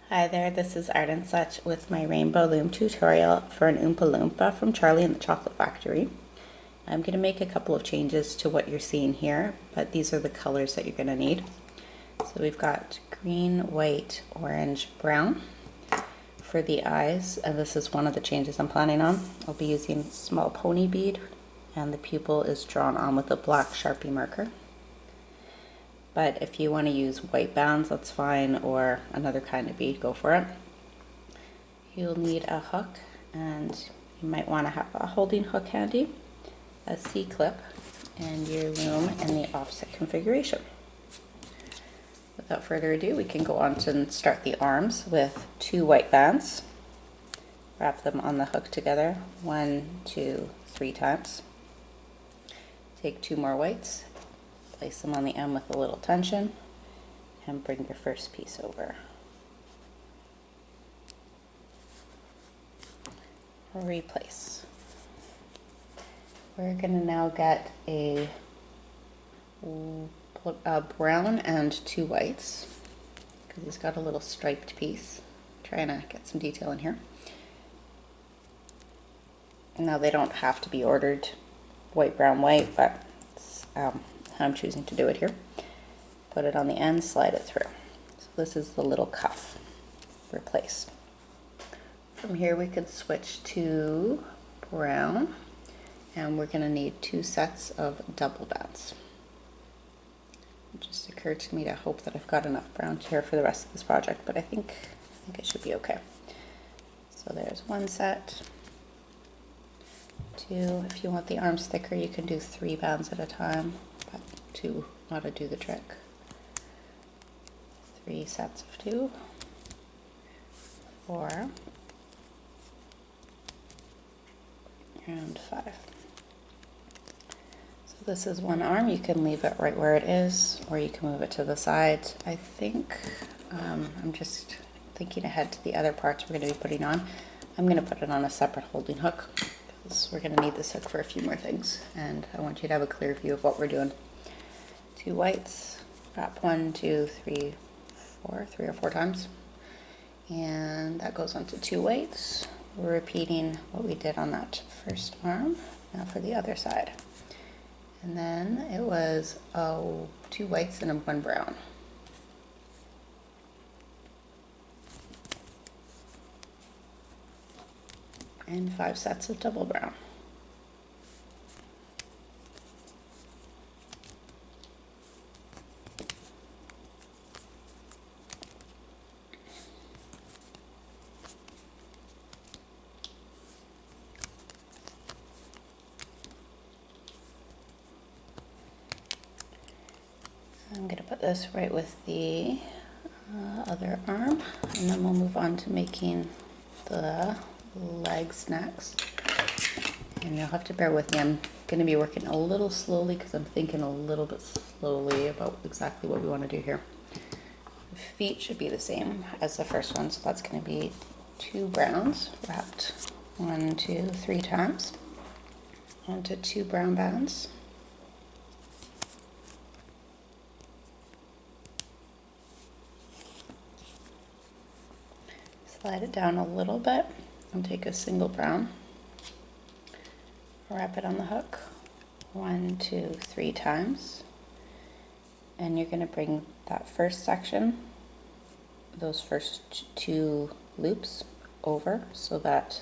Hi there, this is Art and Such with my Rainbow Loom tutorial for an Oompa Loompa from Charlie and the Chocolate Factory. I'm going to make a couple of changes to what you're seeing here, but these are the colors that you're going to need. So we've got green, white, orange, brown for the eyes, and this is one of the changes I'm planning on. I'll be using a small pony bead, and the pupil is drawn on with a black Sharpie marker. But if you want to use white bands, that's fine, or another kind of bead, go for it. You'll need a hook, and you might want to have a holding hook handy, a C-clip, and your loom in the offset configuration. Without further ado, we can go on to start the arms with 2 white bands. Wrap them on the hook together 1, 2, 3 times. Take 2 more whites. Place them on the end with a little tension and bring your first piece over. Replace. We're going to now get a brown and 2 whites because he's got a little striped piece. Trying to get some detail in here. Now they don't have to be ordered white, brown, white, but I'm choosing to do it here. Put it on the end, slide it through. So this is the little cuff. Replace. From here we can switch to brown, and we're going to need 2 sets of double bands. It just occurred to me to hope that I've got enough brown here for the rest of this project, but I think it should be okay. So there's 1 set. 2, if you want the arms thicker, you can do 3 bands at a time, but 2 ought to do the trick. 3 sets of 2, 4, and 5. So this is 1 arm. You can leave it right where it is, or you can move it to the side. I think I'm just thinking ahead to the other parts we're going to be putting on. I'm going to put it on a separate holding hook, because we're going to need this hook for a few more things, and I want you to have a clear view of what we're doing. 2 whites, wrap 1, 2, 3, 4, 3 or 4 times, and that goes onto 2 whites. We're repeating what we did on that first arm, now for the other side. And then it was 2 whites and 1 brown. And 5 sets of double brown. I'm going to put this right with the other arm, and then we'll move on to making the legs next. And you'll have to bear with me, I'm going to be working a little slowly because I'm thinking a little bit slowly about exactly what we want to do here. The feet should be the same as the first one, so that's going to be 2 browns wrapped 1, 2, 3 times onto 2 brown bands. Slide it down a little bit and take a single brown, wrap it on the hook 1, 2, 3 times, and you're going to bring that first section, those first 2 loops over so that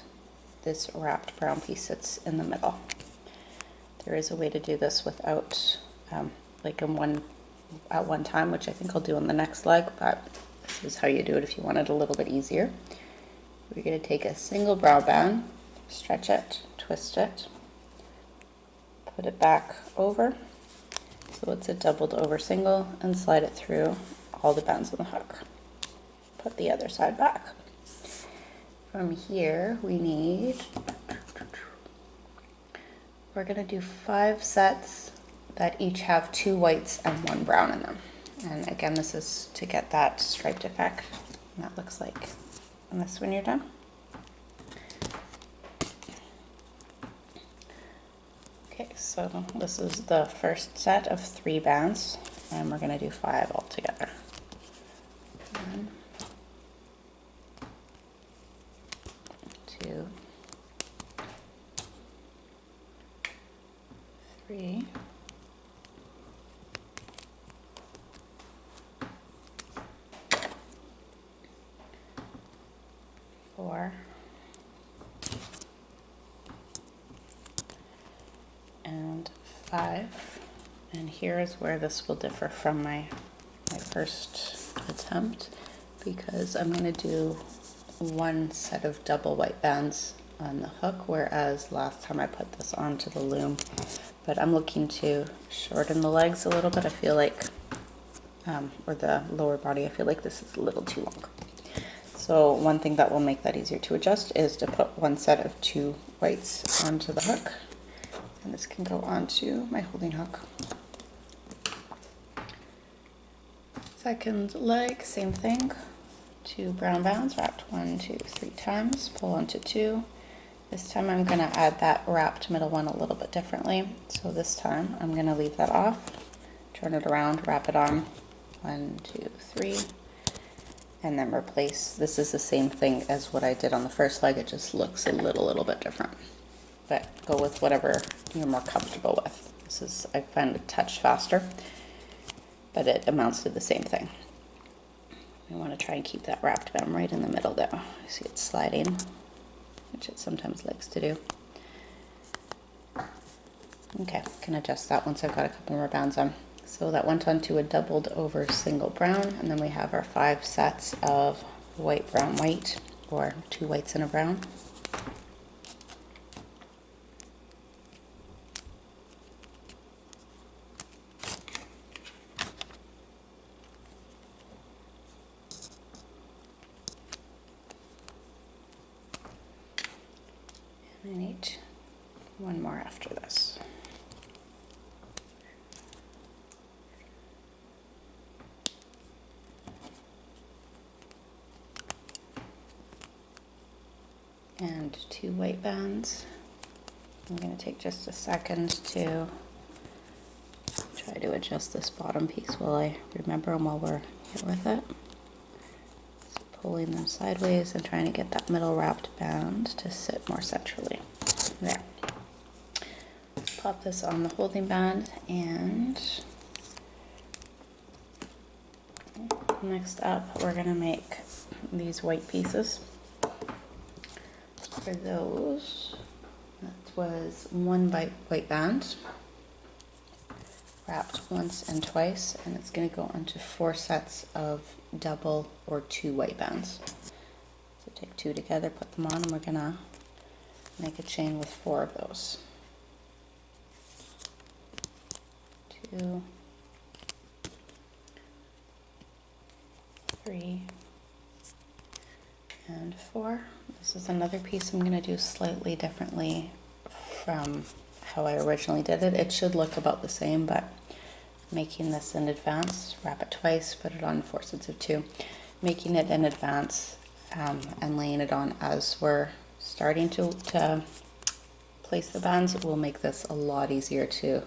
this wrapped brown piece sits in the middle. There is a way to do this without like at one time, which I think I'll do on the next leg, but this is how you do it if you want it a little bit easier. We're going to take a single brown band, stretch it, twist it, put it back over so it's a doubled over single, and slide it through all the bands on the hook. Put the other side back. From here we're going to do 5 sets that each have 2 whites and 1 brown in them. And again, this is to get that striped effect. And that looks like this when you're done. Okay, so this is the first set of 3 bands, and we're going to do 5 altogether. 1, 3, 4, and 5. And here is where this will differ from my first attempt, because I'm going to do one set of double white bands on the hook, whereas last time I put this onto the loom. But I'm looking to shorten the legs a little bit. I feel like, or the lower body, I feel like this is a little too long. So one thing that will make that easier to adjust is to put one set of 2 whites onto the hook. And this can go onto my holding hook. Second leg, same thing. 2 brown bands wrapped 1, 2, 3 times, pull onto 2. This time I'm going to add that wrapped middle one a little bit differently. So this time I'm going to leave that off, turn it around, wrap it on 1, 2, 3, and then replace. This is the same thing as what I did on the first leg, it just looks a little bit different. But go with whatever you're more comfortable with. This is, I find, a touch faster, but it amounts to the same thing. We want to try and keep that wrapped band right in the middle there. You see it sliding, which it sometimes likes to do. Okay, can adjust that once I've got a couple more bands on. So that went onto a doubled over single brown, and then we have our 5 sets of white, brown, white, or 2 whites and a brown. I need one more after this. And 2 white bands. I'm going to take just a second to try to adjust this bottom piece while I remember and while we're here with it. Pulling them sideways and trying to get that middle wrapped band to sit more centrally. There. Pop this on the holding band, and next up we're going to make these white pieces. For those, that was 1 white band, wrapped once and twice, and it's going to go onto 4 sets of double or 2 white bands. So take 2 together, put them on, and we're going to make a chain with 4 of those. 2, 3, and 4. This is another piece I'm going to do slightly differently from how I originally did it. It should look about the same, but making this in advance, wrap it twice, put it on 4 sets of 2. Making it in advance and laying it on as we're starting to place the bands will make this a lot easier to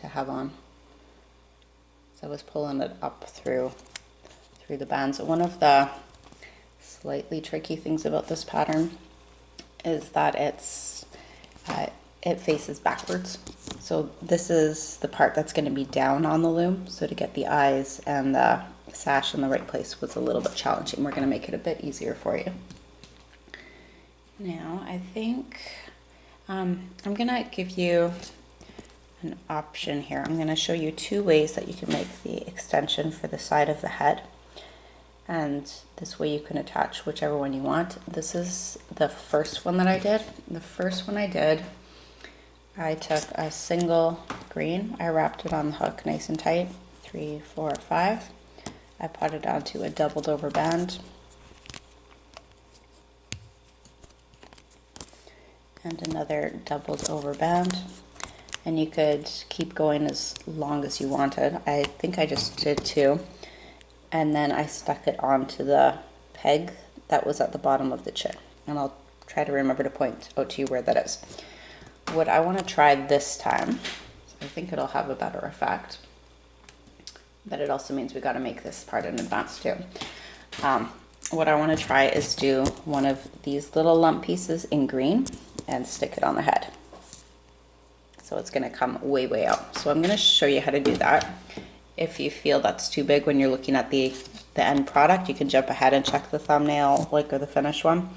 have on. So I was pulling it up through the bands. One of the slightly tricky things about this pattern is that it faces backwards. So this is the part that's going to be down on the loom. So to get the eyes and the sash in the right place was a little bit challenging. We're going to make it a bit easier for you. Now I think I'm going to give you an option here. I'm going to show you 2 ways that you can make the extension for the side of the head. And this way you can attach whichever one you want. This is the first one that I did. The first one I did, I took a single green, I wrapped it on the hook nice and tight, 3, 4, 5. I put it onto a doubled over band. And another doubled over band. And you could keep going as long as you wanted. I think I just did 2. And then I stuck it onto the peg that was at the bottom of the chin. And I'll try to remember to point out to you where that is. What I want to try this time, I think it'll have a better effect, but it also means we got to make this part in advance too. What I want to try is do one of these little lump pieces in green and stick it on the head. So it's gonna come way, way out. So I'm gonna show you how to do that. If you feel that's too big when you're looking at the end product, you can jump ahead and check the thumbnail, like, or the finished one.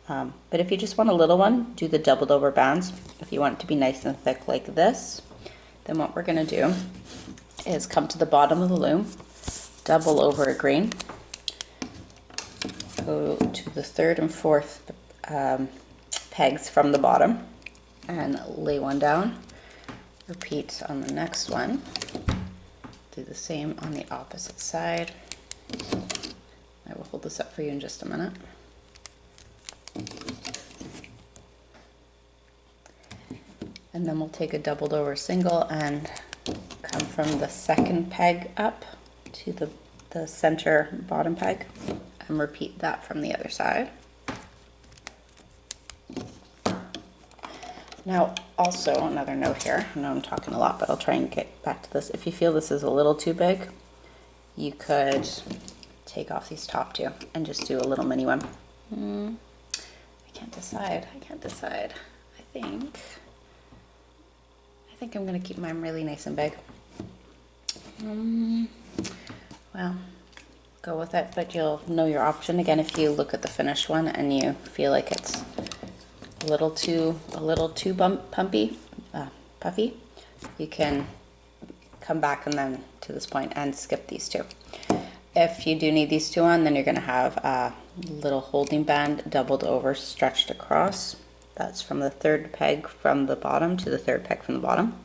But if you just want a little one, do the doubled over bands. If you want it to be nice and thick like this, then what we're gonna do is come to the bottom of the loom, double over a green, go to the third and fourth pegs from the bottom and lay one down. Repeat on the next one. Do the same on the opposite side. I will hold this up for you in just a minute. And then we'll take a doubled over single and come from the second peg up to the center bottom peg and repeat that from the other side. Now, also another note here, I know I'm talking a lot, but I'll try and get back to this. If you feel this is a little too big, you could take off these top two and just do a little mini one. I can't decide. I think I'm gonna keep mine really nice and big. Well, go with it, but you'll know your option. Again, if you look at the finished one and you feel like it's a little too puffy, you can come back and then to this point and skip these two. If you do need these two on, then you're gonna have a little holding band doubled over, stretched across. That's from the third peg from the bottom to the third peg from the bottom.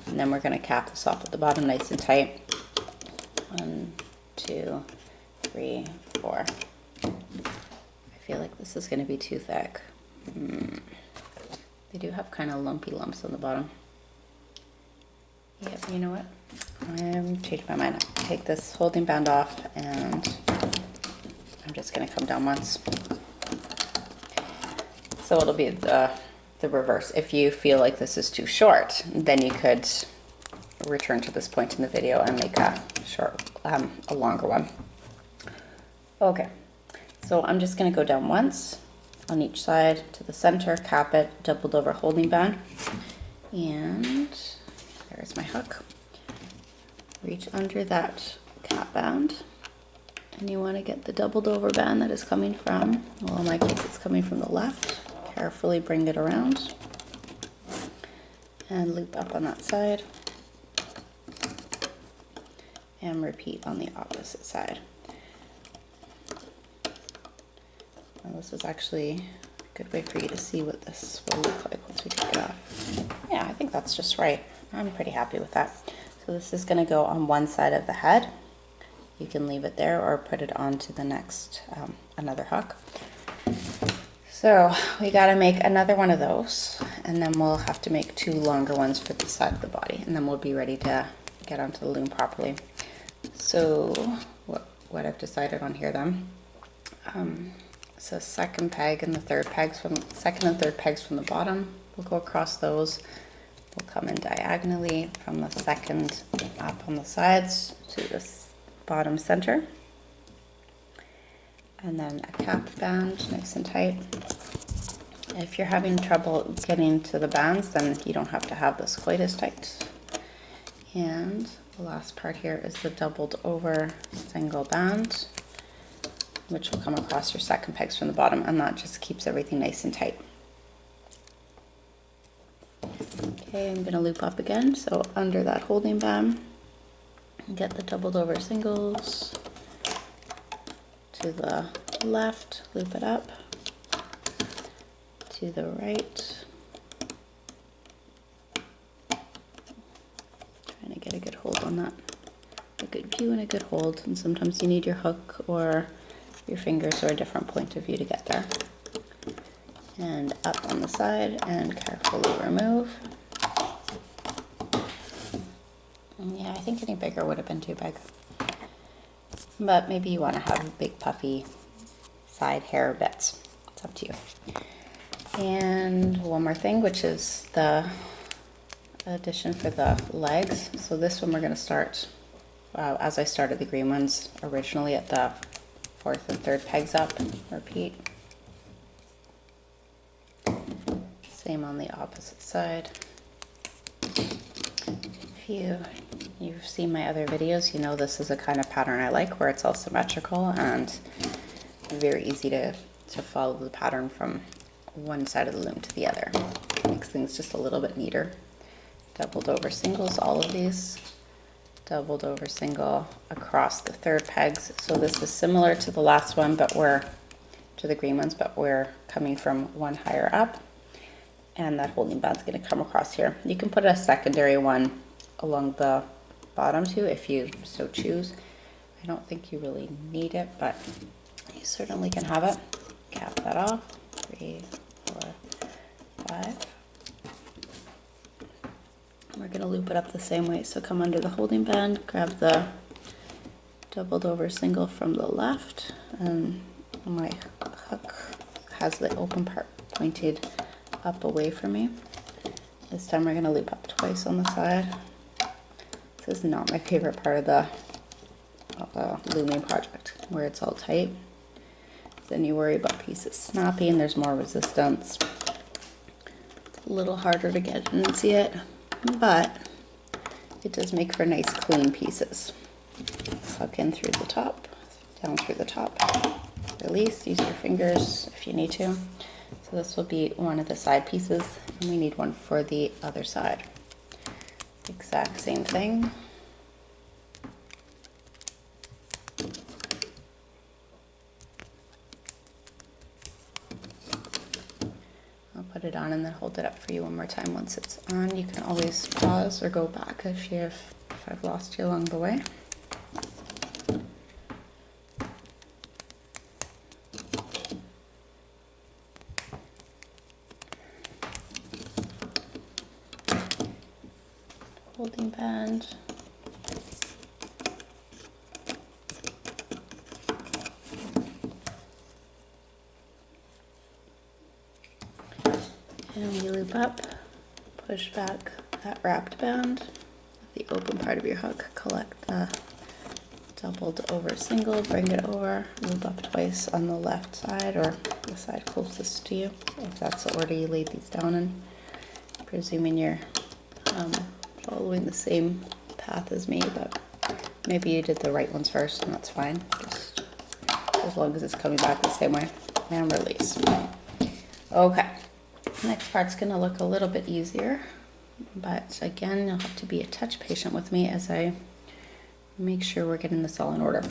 And then we're gonna cap this off at the bottom nice and tight. 1, 2, 3, 4. I feel like this is gonna be too thick. They do have kind of lumpy lumps on the bottom. Yep, you know what? I'm changing my mind. Take this holding band off and I'm just gonna come down once. So it'll be the reverse. If you feel like this is too short, then you could return to this point in the video and make a longer one. Okay, so I'm just gonna go down once on each side to the center, cap it, doubled over holding band, and there's my hook. Reach under that cap band, and you want to get the doubled over band that is coming from, well, in my case it's coming from the left. Carefully bring it around and loop up on that side and repeat on the opposite side. Now this is actually a good way for you to see what this will look like once we take it off. Yeah, I think that's just right. I'm pretty happy with that. So this is going to go on one side of the head. You can leave it there or put it onto the next, another hook. So we got to make another one of those, and then we'll have to make 2 longer ones for the side of the body, and then we'll be ready to get onto the loom properly. So what I've decided on here then, so second peg and the third pegs from second and third pegs from the bottom. We'll go across those. We'll come in diagonally from the second up on the sides to this bottom center. And then a cap band, nice and tight. If you're having trouble getting to the bands, then you don't have to have this quite as tight. And the last part here is the doubled over single band, which will come across your second pegs from the bottom, and that just keeps everything nice and tight. Okay, I'm gonna loop up again, so under that holding band, get the doubled over singles to the left, loop it up, to the right, trying to get a good hold on that, a good view and a good hold, and sometimes you need your hook or your fingers or a different point of view to get there. And up on the side and carefully remove. Yeah, I think any bigger would have been too big. But maybe you want to have big puffy side hair bits. It's up to you. And one more thing, which is the addition for the legs. So this one we're going to start, as I started the green ones originally, at the 4th and 3rd pegs up. Repeat. Same on the opposite side. If you've seen my other videos, you know this is a kind of pattern I like, where it's all symmetrical and very easy to follow the pattern from one side of the loom to the other. Makes things just a little bit neater. Doubled over singles, all of these. Doubled over single across the third pegs. So this is similar to the last one, but to the green ones, but we're coming from one higher up. And that holding band's going to come across here. You can put a secondary one along the bottom too if you so choose. I don't think you really need it, but you certainly can have it. Cap that off. 3, 4, 5. We're going to loop it up the same way. So come under the holding band, grab the doubled over single from the left, and my hook has the open part pointed up away from me. This time we're going to loop up twice on the side. This is not my favorite part of the looming project, where it's all tight. Then you worry about pieces snapping, there's more resistance. It's a little harder to get in and see it, but it does make for nice clean pieces. Suck in through the top, down through the top. Release, use your fingers if you need to. So this will be one of the side pieces, and we need one for the other side. Exact same thing. I'll put it on and then hold it up for you one more time once it's on. You can always pause or go back if I've lost you along the way. Holding band. And we loop up, push back that wrapped band, the open part of your hook, collect the doubled over single, bring it over, loop up twice on the left side or the side closest to you, if that's the order you laid these down in. Presuming you're following the same path as me, but maybe you did the right ones first, and that's fine, just as long as it's coming back the same way. And release. Okay, next part's going to look a little bit easier, but again, you'll have to be a touch patient with me as I make sure we're getting this all in order.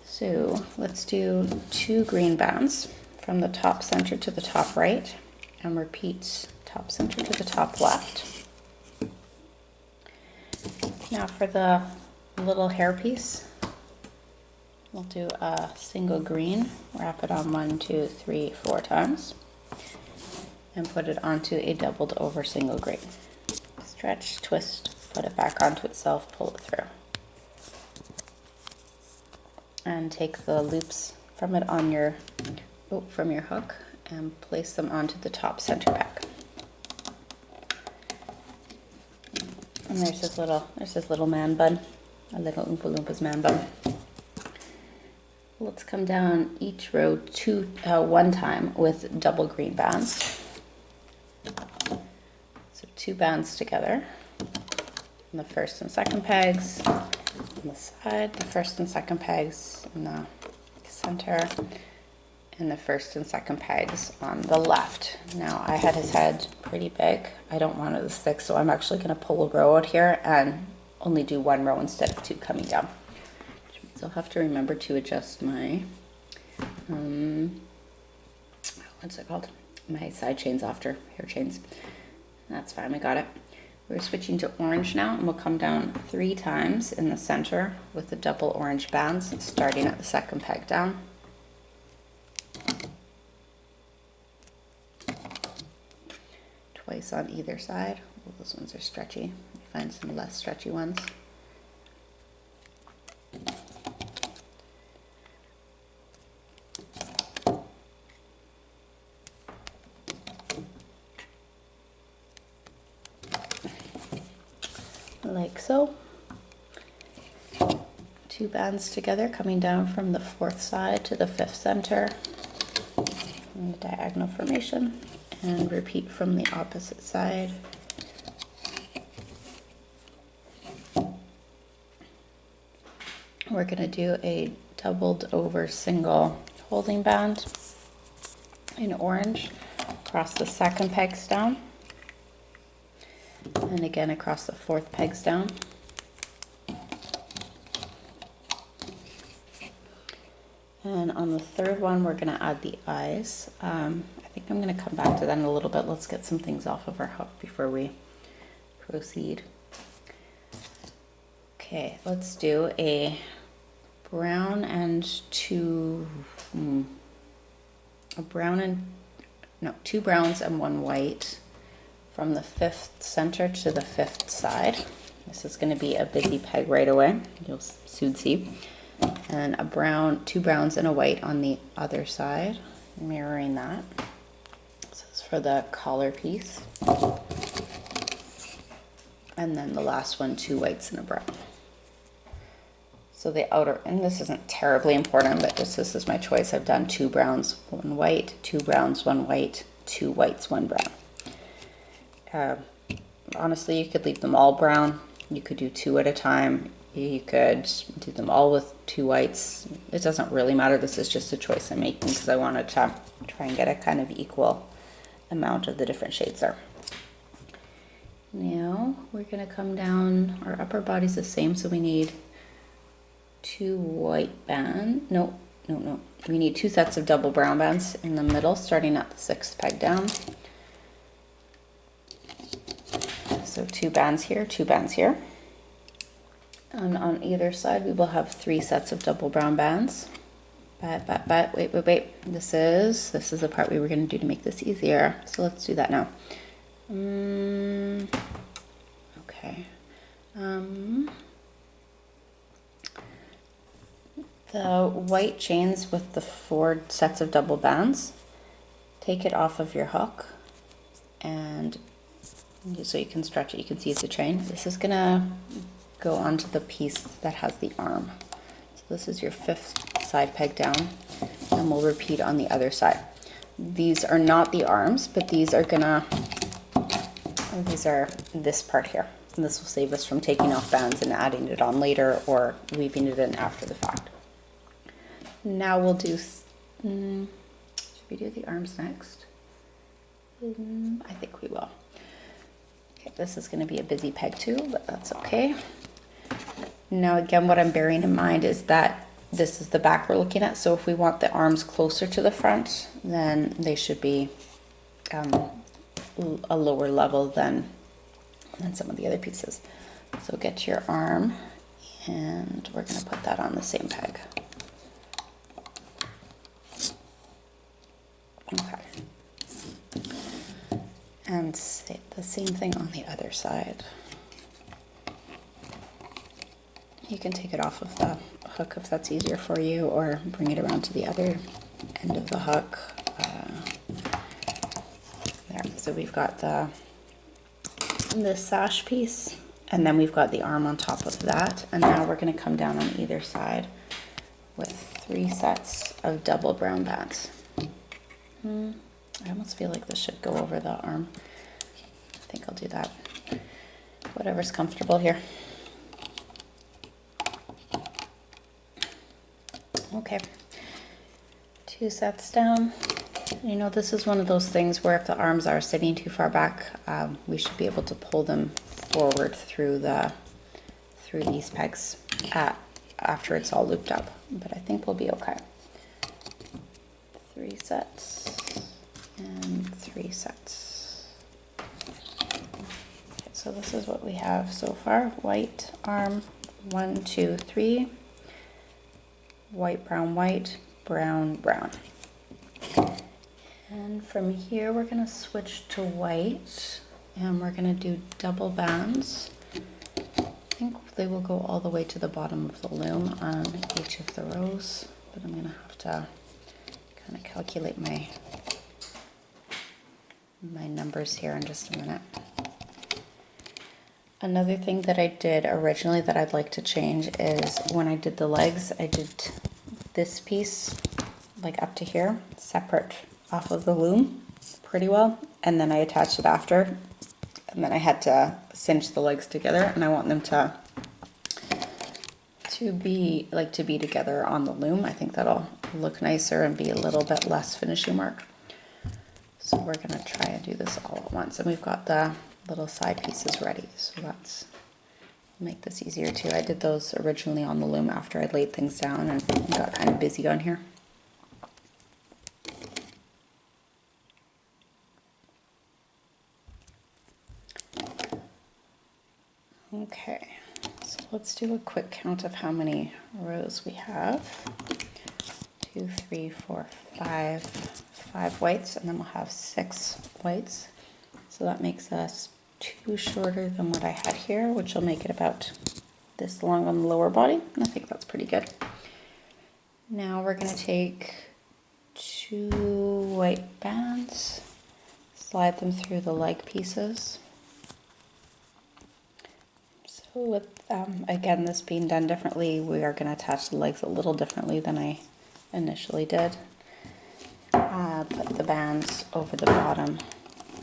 So let's do 2 green bands from the top center to the top right, and repeat top center to the top left. Now for the little hair piece, we'll do a single green, wrap it on 1, 2, 3, 4 times, and put it onto a doubled over single green. Stretch, twist, put it back onto itself, pull it through. And take the loops from it on from your hook and place them onto the top center peg. And there's his little man bun, a little Oompa Loompa's man bun. Let's come down each row one time with double green bands. So 2 bands together, and the first and second pegs on the side, the first and second pegs in the center, and the first and second pegs on the left. Now I had his head pretty big. I don't want it this thick, so I'm actually going to pull a row out here and only do 1 row instead of 2 coming down. Which means I'll have to remember to adjust my, what's it called? My side chains after, hair chains. That's fine, we got it. We're switching to orange now, and we'll come down 3 times in the center with the double orange bands, starting at the second peg down. Twice on either side. Well, those ones are stretchy. Find some less stretchy ones. Like so. 2 bands together coming down from the 4th side to the 5th center in the diagonal formation, and repeat from the opposite side. we're going to do a doubled over single holding band in orange across the second pegs down, and again across the fourth pegs down. And on the third one, we're going to add the eyes. I think I'm going to come back to that in a little bit. Let's get some things off of our hook before we proceed. Okay, let's do a brown and two browns and one white from the fifth center to the fifth side. This is going to be a busy peg right away. You'll soon see. And a brown, two browns and a white on the other side, mirroring that. This is for the collar piece. And then the last one, two whites and a brown. So the outer, and this isn't terribly important, but just this is my choice. I've done two browns, one white, two browns, one white, two whites, one brown. Honestly, you could leave them all brown. You could do two at a time. You could do them all with two whites. It doesn't really matter. This is just a choice I'm making because I wanted to try and get a kind of equal amount of the different shades there. Now we're going to come down. Our upper body's the same, so we need two white bands. No. We need two sets of double brown bands in the middle, starting at the sixth peg down. So two bands here, two bands here. And on either side, we will have three sets of double brown bands. But wait. This is the part we were going to do to make this easier. So let's do that now. Okay. The white chains with the four sets of double bands, take it off of your hook, and so you can stretch it. You can see it's a chain. This is going to go onto the piece that has the arm. So this is your fifth side peg down, and we'll repeat on the other side. These are not the arms, but these are this part here. And this will save us from taking off bands and adding it on later or weaving it in after the fact. Now we'll do, should we do the arms next? I think we will. Okay, this is going to be a busy peg too, but that's okay. Now again, what I'm bearing in mind is that this is the back we're looking at, so if we want the arms closer to the front, then they should be a lower level than some of the other pieces. So get your arm, and we're going to put that on the same peg. Okay. And the same thing on the other side. You can take it off of the hook if that's easier for you, or bring it around to the other end of the hook. There. So we've got this sash piece, and then we've got the arm on top of that. And now we're going to come down on either side with three sets of double brown bands. I almost feel like this should go over the arm. I think I'll do that. Whatever's comfortable here. Okay, two sets down. You know, this is one of those things where if the arms are sitting too far back, we should be able to pull them forward through these pegs after it's all looped up. But I think we'll be okay. Three sets and three sets. Okay, so this is what we have so far. White arm, 1, 2, 3. White, brown, brown. And from here we're going to switch to white, and we're going to do double bands. I think they will go all the way to the bottom of the loom on each of the rows, but I'm going to have to kind of calculate my numbers here in just a minute. Another thing that I did originally that I'd like to change is when I did the legs, I did this piece like up to here, separate off of the loom pretty well, and then I attached it after, and then I had to cinch the legs together, and I want them to to be together on the loom. I think that'll look nicer and be a little bit less finishing work. So we're gonna try and do this all at once. And we've got the little side pieces ready. So let's make this easier too. I did those originally on the loom after I laid things down and got kind of busy on here. Okay, so let's do a quick count of how many rows we have. 2, 3, 4, 5. 5 whites, and then we'll have 6 whites. So that makes us 2 shorter than what I had here, which will make it about this long on the lower body. And I think that's pretty good. Now we're going to take 2 white bands, slide them through the leg pieces. So with, again, this being done differently, we are going to attach the legs a little differently than I initially did. Put the bands over the bottom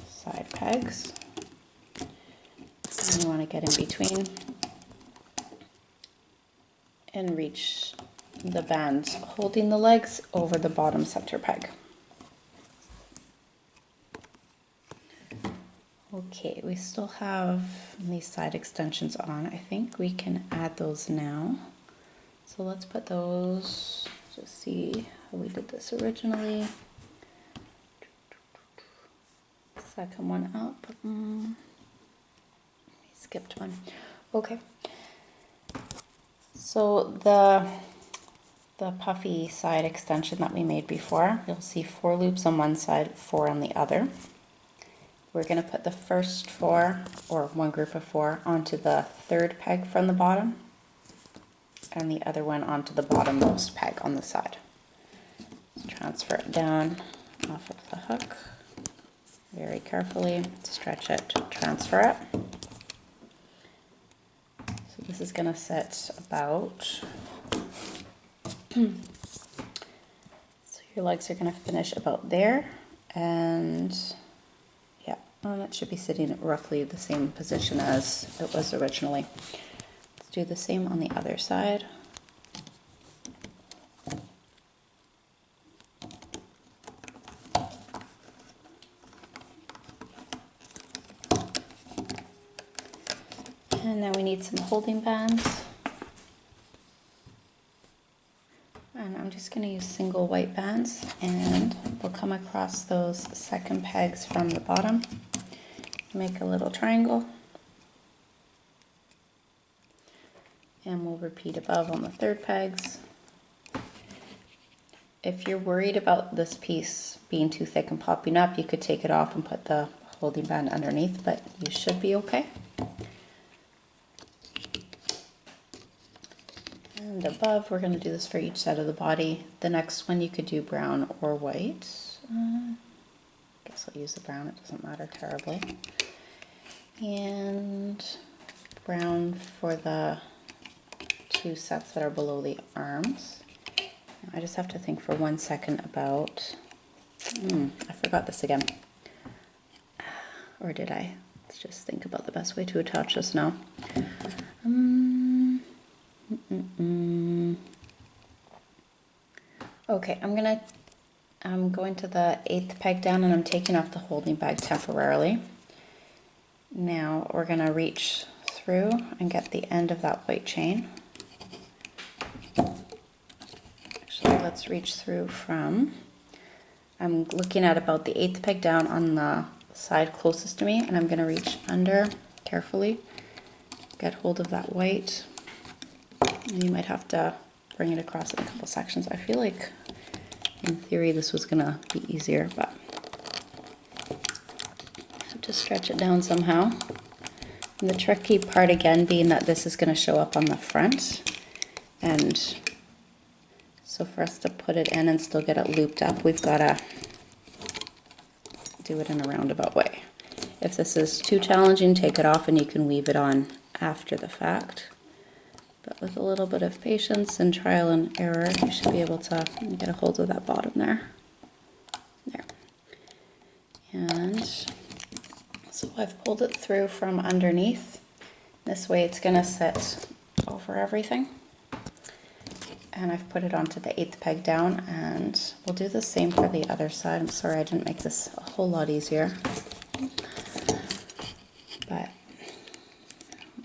side pegs. And you want to get in between and reach the bands holding the legs over the bottom center peg. Okay, we still have these side extensions on. I think we can add those now. So let's put those, just see how we did this originally. Second one up. Skipped one. Okay. So the puffy side extension that we made before, you'll see 4 loops on one side, 4 on the other. We're going to put the first 4, or one group of 4, onto the 3rd peg from the bottom, and the other one onto the bottommost peg on the side. Transfer it down off of the hook. Very carefully, stretch it, transfer it. So this is going to sit about, so your legs are going to finish about there, and yeah, well, that should be sitting at roughly the same position as it was originally. Let's do the same on the other side. And now we need some holding bands. And I'm just going to use single white bands, and we'll come across those second pegs from the bottom, make a little triangle, and we'll repeat above on the 3rd pegs. If you're worried about this piece being too thick and popping up, you could take it off and put the holding band underneath, but you should be okay. And above, we're going to do this for each side of the body. The next one you could do brown or white. I guess I'll use the brown, it doesn't matter terribly. And brown for the 2 sets that are below the arms. I just have to think for 1 second about, I forgot this again. Or did I? Let's just think about the best way to attach this now. Okay, I'm going to the 8th peg down, and I'm taking off the holding bag temporarily. Now we're going to reach through and get the end of that white chain. Actually, let's reach through from, I'm looking at about the 8th peg down on the side closest to me, and I'm going to reach under carefully, get hold of that white. And you might have to bring it across in a couple sections. I feel like in theory this was gonna be easier, but I have to stretch it down somehow. And the tricky part again being that this is gonna show up on the front, and so for us to put it in and still get it looped up, we've gotta do it in a roundabout way. If this is too challenging, take it off and you can weave it on after the fact. But with a little bit of patience and trial and error, you should be able to get a hold of that bottom there. There. And so I've pulled it through from underneath. This way it's going to sit over everything. and I've put it onto the 8th peg down, and we'll do the same for the other side. I'm sorry I didn't make this a whole lot easier, but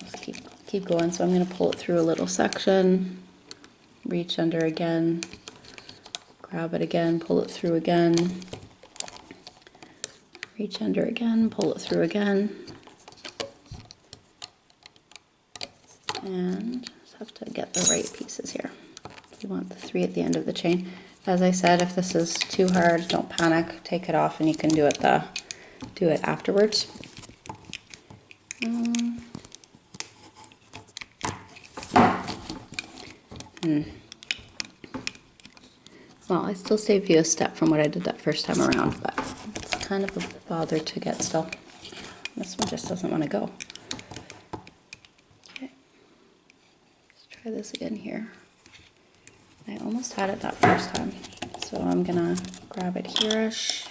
let's keep going. So I'm going to pull it through a little section, reach under again, grab it again, pull it through again, reach under again, pull it through again, and just have to get the right pieces here. You want the 3 at the end of the chain. As I said, if this is too hard, don't panic, take it off, and you can do it afterwards. Well, I still saved you a step from what I did that first time around, but it's kind of a bother to get still. This one just doesn't want to go. Okay, let's try this again here. I almost had it that first time, so I'm gonna grab it here-ish,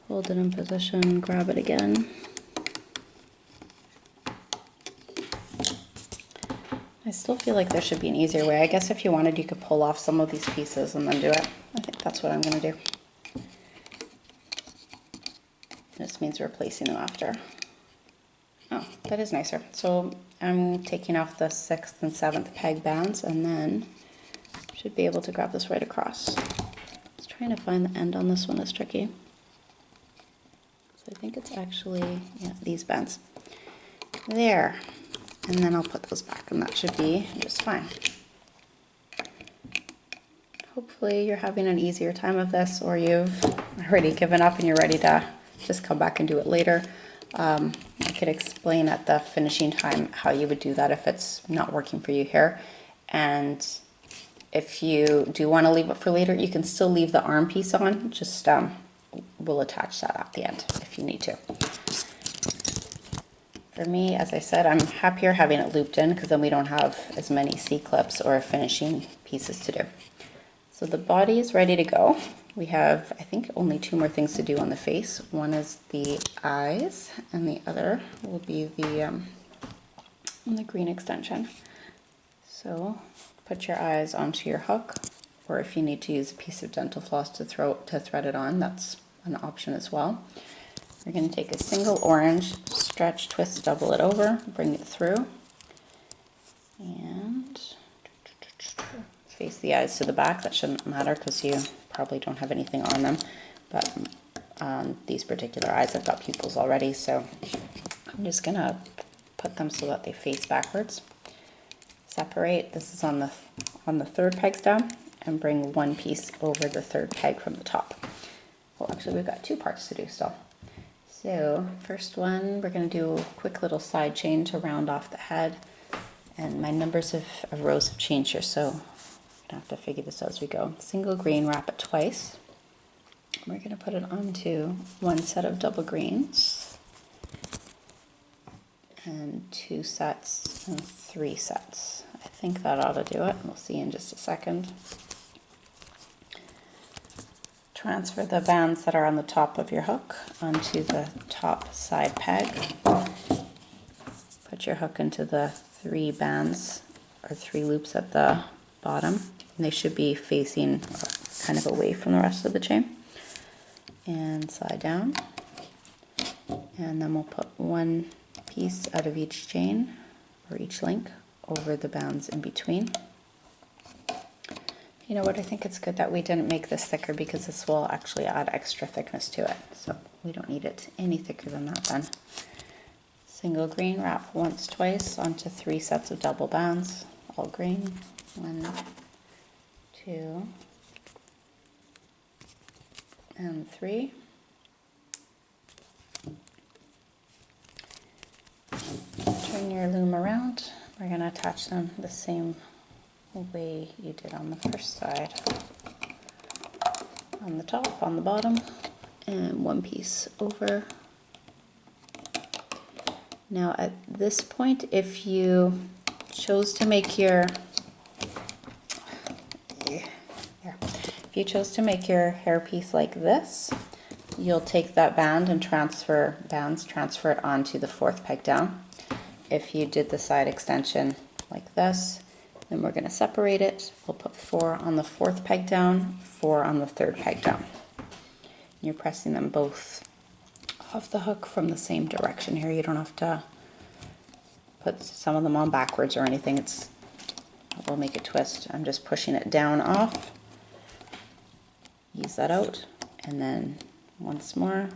hold it in position, grab it again. I still feel like there should be an easier way. I guess if you wanted, you could pull off some of these pieces and then do it. I think that's what I'm gonna do. This means replacing them after. Oh, that is nicer. So I'm taking off the 6th and 7th peg bands, and then should be able to grab this right across. I was trying to find the end on this one, that's tricky. So I think it's actually, yeah, these bands. There. And then I'll put those back, and that should be just fine. Hopefully you're having an easier time of this, or you've already given up and you're ready to just come back and do it later. I could explain at the finishing time how you would do that if it's not working for you here. And if you do want to leave it for later, you can still leave the arm piece on, just we'll attach that at the end if you need to. For me, as I said, I'm happier having it looped in because then we don't have as many C-clips or finishing pieces to do. So the body is ready to go. We have, I think, only 2 more things to do on the face. One is the eyes, and the other will be the green extension. So put your eyes onto your hook, or if you need to use a piece of dental floss to thread it on, that's an option as well. We're going to take a single orange, stretch, twist, double it over, bring it through, and face the eyes to the back. That shouldn't matter because you probably don't have anything on them, but on these particular eyes I've got pupils already, so I'm just going to put them so that they face backwards. Separate, this is on the 3rd peg down, and bring 1 piece over the 3rd peg from the top. Well, actually we've got 2 parts to do still. So first one, we're going to do a quick little side chain to round off the head, and my numbers of rows have changed here, so I'm going to have to figure this out as we go. Single green, wrap it twice. We're going to put it onto 1 set of double greens, and 2 sets and 3 sets. I think that ought to do it. We'll see in just a second. Transfer the bands that are on the top of your hook onto the top side peg. Put your hook into the 3 bands or 3 loops at the bottom. And they should be facing kind of away from the rest of the chain. And slide down. And then we'll put 1 piece out of each chain or each link over the bands in between. You know what, I think it's good that we didn't make this thicker because this will actually add extra thickness to it. So we don't need it any thicker than that then. Single green, wrap once, twice onto 3 sets of double bands, all green. 1, 2, and 3. Turn your loom around. We're going to attach them the same way you did on the first side. On the top, on the bottom, and 1 piece over. Now at this point, if you chose to make your hairpiece like this, you'll take that band and transfer it onto the 4th peg down. If you did the side extension like this, Then we're going to separate it. We'll put 4 on the 4th peg down, 4 on the 3rd peg down. You're pressing them both off the hook from the same direction here. You don't have to put some of them on backwards or anything. It will make a twist. I'm just pushing it down off. Ease that out, and then once more,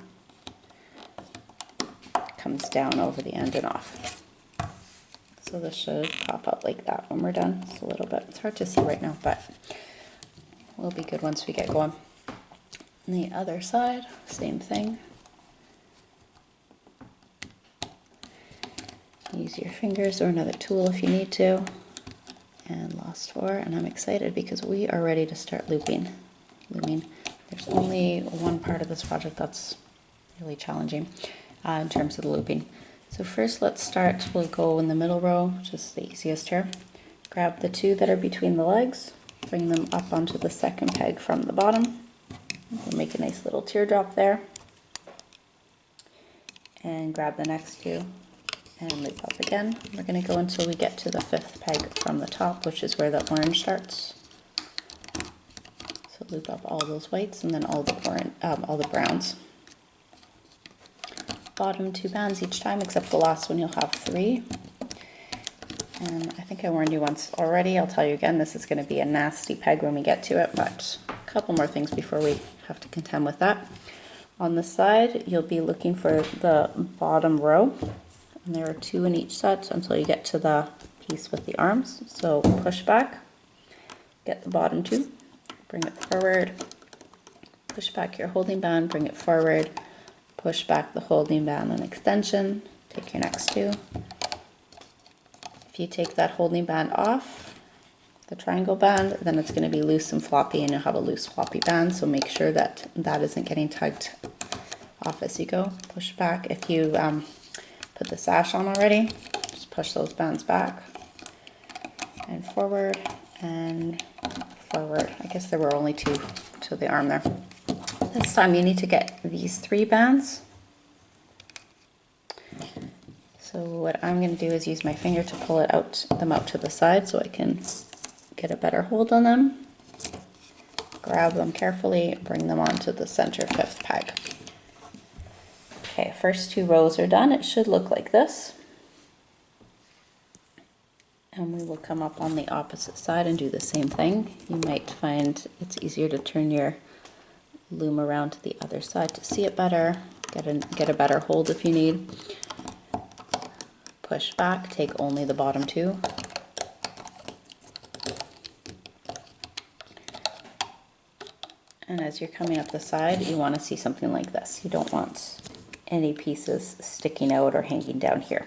comes down over the end and off. So this should pop up like that when we're done. It's a little bit, it's hard to see right now, but will be good once we get going. On the other side, same thing. Use your fingers or another tool if you need to. And last 4, and I'm excited because we are ready to start looming. There's only one part of this project that's really challenging in terms of the looping. So first let's start, we'll go in the middle row, just the easiest here. Grab the 2 that are between the legs, bring them up onto the 2nd peg from the bottom. We'll make a nice little teardrop there. And grab the next 2 and loop up again. We're going to go until we get to the 5th peg from the top, which is where the orange starts. So loop up all those whites and then all the browns. Bottom 2 bands each time, except the last one you'll have 3. And I think I warned you once already. I'll tell you again, this is going to be a nasty peg when we get to it, but a couple more things before we have to contend with that. On the side, you'll be looking for the bottom row, and there are 2 in each set until you get to the piece with the arms. So push back, get the bottom 2, bring it forward, push back your holding band, bring it forward, push back the holding band and extension, take your next 2. If you take that holding band off, the triangle band, then it's going to be loose and floppy and you'll have a loose floppy band, so make sure that that isn't getting tugged off as you go. Push back. If you put the sash on already, just push those bands back and forward and forward. I guess there were only 2 to the arm there. This time you need to get these 3 bands. So what I'm going to do is use my finger to pull them out to the side so I can get a better hold on them. Grab them carefully, bring them onto the center 5th peg. Okay, first 2 rows are done. It should look like this. And we will come up on the opposite side and do the same thing. You might find it's easier to turn your loom around to the other side to see it better. Get a better hold if you need. Push back, take only the bottom 2. And as you're coming up the side, you want to see something like this. You don't want any pieces sticking out or hanging down here,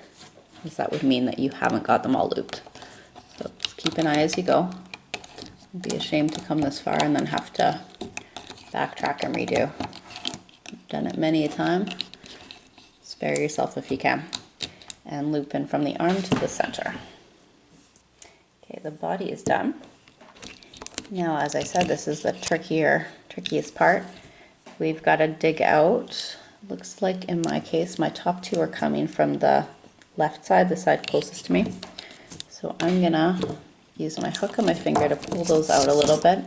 because that would mean that you haven't got them all looped. So just keep an eye as you go. It'd be a shame to come this far and then have to backtrack and redo. I've done it many a time. Spare yourself if you can. And loop in from the arm to the center. Okay, the body is done. Now, as I said, this is the trickiest part. We've got to dig out. Looks like in my case, my top 2 are coming from the left side, the side closest to me. So I'm gonna use my hook and my finger to pull those out a little bit.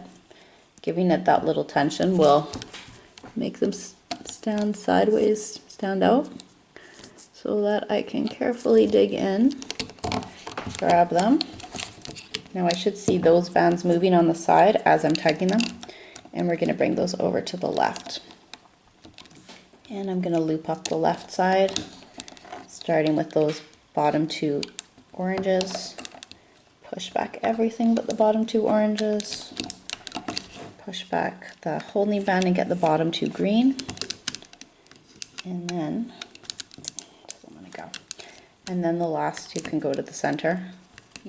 Giving it that little tension will make them stand sideways, stand out, so that I can carefully dig in, grab them. Now I should see those bands moving on the side as I'm tugging them, and we're going to bring those over to the left. And I'm going to loop up the left side, starting with those bottom 2 oranges. Push back everything but the bottom 2 oranges. Push back the holding band and get the bottom 2 green. And then, and then the last 2 can go to the center.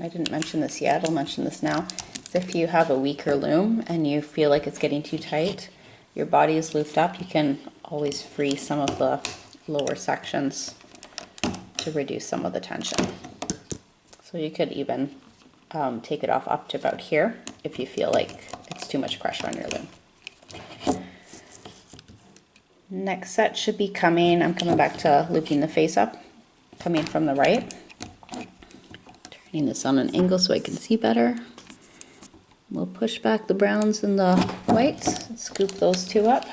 I didn't mention this yet, I'll mention this now. If you have a weaker loom and you feel like it's getting too tight, your body is looped up, you can always free some of the lower sections to reduce some of the tension. So you could even take it off up to about here if you feel like it's too much pressure on your loom. Next set should be coming, I'm coming back to looping the face up, coming from the right. Putting this on an angle so I can see better. We'll push back the browns and the whites, scoop those two up,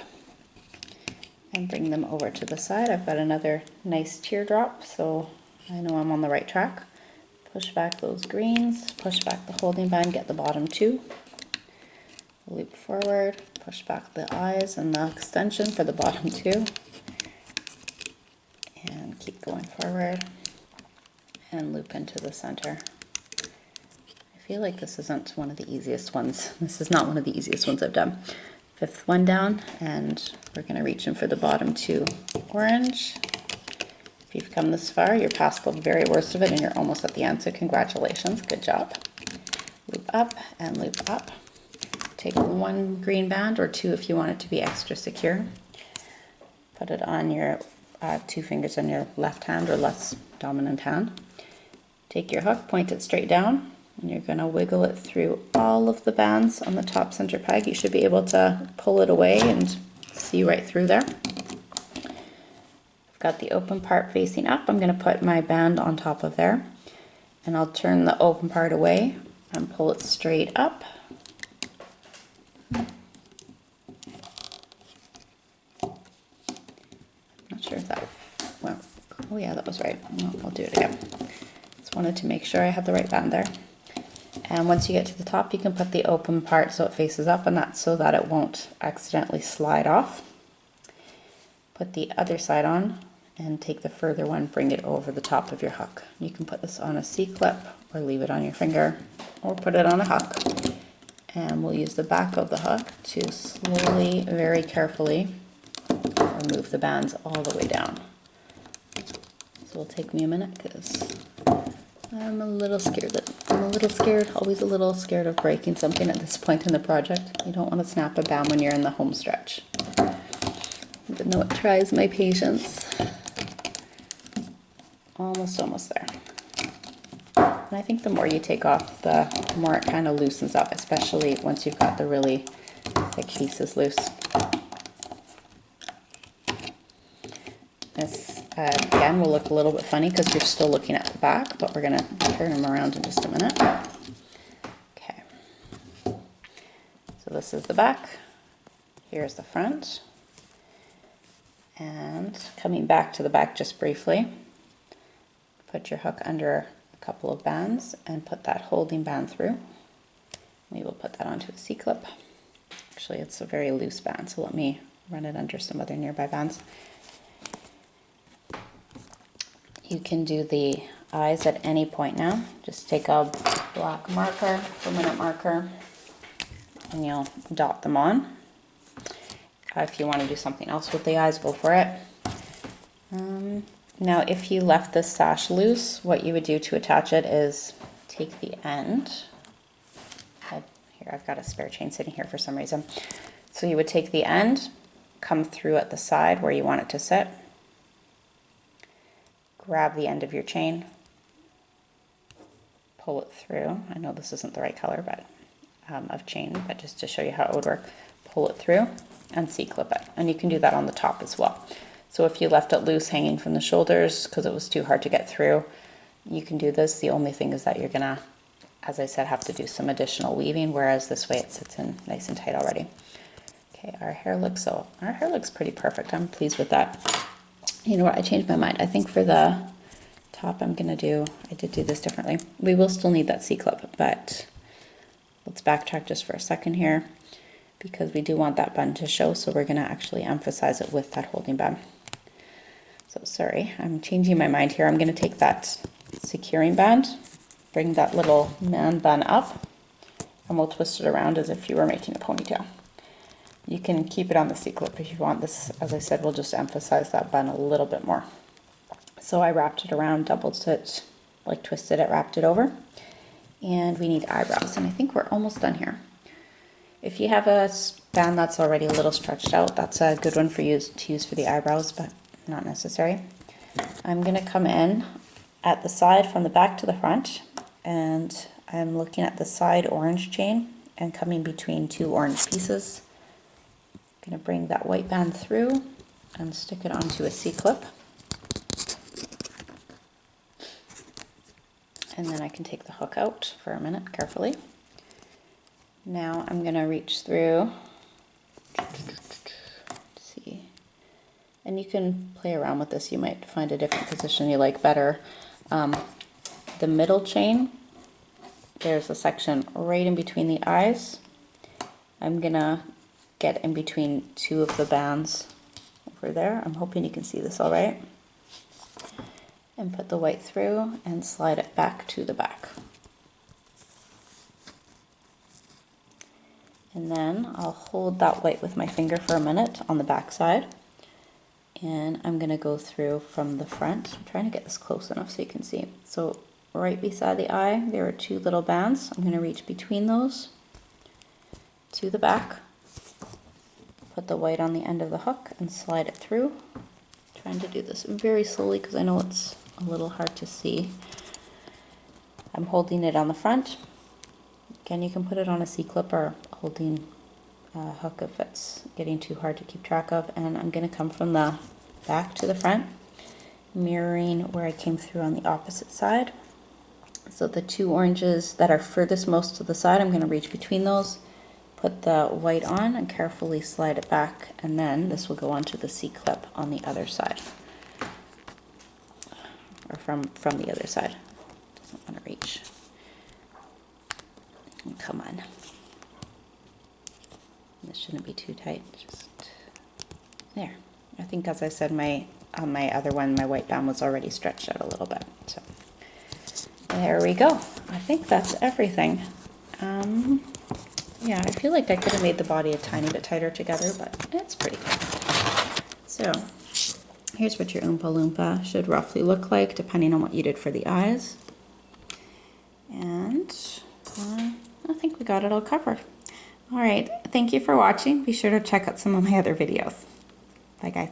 and bring them over to the side. I've got another nice teardrop, so I know I'm on the right track. Push back those greens, push back the holding band, get the bottom two. Loop forward, push back the eyes and the extension for the bottom two. And keep going forward and loop into the center. I feel like this isn't one of the easiest ones. This is not one of the easiest ones I've done. Fifth one down, and we're going to reach in for the bottom two orange. If you've come this far, you're past the very worst of it and you're almost at the end, so congratulations, good job. Loop up and loop up. Take one green band, or two if you want it to be extra secure. Put it on your two fingers on your left hand or less dominant hand. Take your hook, point it straight down, and you're going to wiggle it through all of the bands on the top center peg. You should be able to pull it away and see right through there. I've got the open part facing up. I'm going to put my band on top of there, and I'll turn the open part away and pull it straight up. Not sure if that went. Oh yeah, that was right. I'll do it again. Just wanted to make sure I had the right band there. And once you get to the top, you can put the open part so it faces up, and that's so that it won't accidentally slide off. Put the other side on and take the further one, bring it over the top of your hook. You can put this on a C-clip or leave it on your finger or put it on a hook. And we'll use the back of the hook to slowly, very carefully remove the bands all the way down. So it'll take me a minute because I'm a little scared, always a little scared of breaking something at this point in the project. You don't want to snap a band when you're in the home stretch, even though it tries my patience. Almost there. And I think the more you take off, the more it kind of loosens up, especially once you've got the really thick pieces loose. This, again, will look a little bit funny because you're still looking at the back, but we're going to turn them around in just a minute. Okay. So this is the back. Here's the front. And coming back to the back just briefly, put your hook under a couple of bands and put that holding band through. We will put that onto a C-clip. Actually, it's a very loose band, so let me run it under some other nearby bands. You can do the eyes at any point now. Just take a black marker, permanent marker, and you'll dot them on. If you want to do something else with the eyes, go for it. Now, if you left this sash loose, what you would do to attach it is take the end. Here, I've got a spare chain sitting here for some reason. So you would take the end, come through at the side where you want it to sit, grab the end of your chain, pull it through. I know this isn't the right color but of chain, but just to show you how it would work, pull it through and C-clip it. And you can do that on the top as well. So if you left it loose hanging from the shoulders because it was too hard to get through, you can do this. The only thing is that you're gonna, as I said, have to do some additional weaving, whereas this way it sits in nice and tight already. Okay, our hair looks pretty perfect. I'm pleased with that. You know what, I changed my mind. I think for the top I did do this differently. We will still need that C-clip, but let's backtrack just for a second here because we do want that band to show, so we're gonna actually emphasize it with that holding band. So sorry, I'm changing my mind here. I'm gonna take that securing band, bring that little man bun up, and we'll twist it around as if you were making a ponytail. You can keep it on the C-clip if you want. This, as I said, will just emphasize that bun a little bit more. So I wrapped it around, doubled it, like twisted it, wrapped it over. And we need eyebrows, and I think we're almost done here. If you have a band that's already a little stretched out, that's a good one for you to use for the eyebrows, but not necessary. I'm gonna come in at the side from the back to the front, and I'm looking at the side orange chain and coming between two orange pieces. Going to bring that white band through and stick it onto a C-clip. and then I can take the hook out for a minute carefully. Now I'm going to reach through, see, and you can play around with this. You might find a different position you like better. The middle chain, there's a section right in between the eyes. I'm going to get in between two of the bands over there. I'm hoping you can see this all right. And put the white through and slide it back to the back. And then I'll hold that white with my finger for a minute on the back side. And I'm going to go through from the front. I'm trying to get this close enough so you can see. So right beside the eye, there are two little bands. I'm going to reach between those to the back. Put the white on the end of the hook and slide it through. I'm trying to do this very slowly because I know it's a little hard to see. I'm holding it on the front. Again, you can put it on a C-clip or holding a hook if it's getting too hard to keep track of. And I'm going to come from the back to the front, mirroring where I came through on the opposite side. So the two oranges that are furthest most to the side, I'm going to reach between those, put the white on and carefully slide it back, and then this will go onto the C-clip on the other side, or from the other side. Doesn't want to reach. Come on. This shouldn't be too tight. Just there. I think, as I said, on my other one, my white band was already stretched out a little bit. So there we go. I think that's everything. Yeah, I feel like I could have made the body a tiny bit tighter together, but it's pretty good. So here's what your Oompa Loompa should roughly look like, depending on what you did for the eyes. And I think we got it all covered. All right, thank you for watching. Be sure to check out some of my other videos. Bye, guys.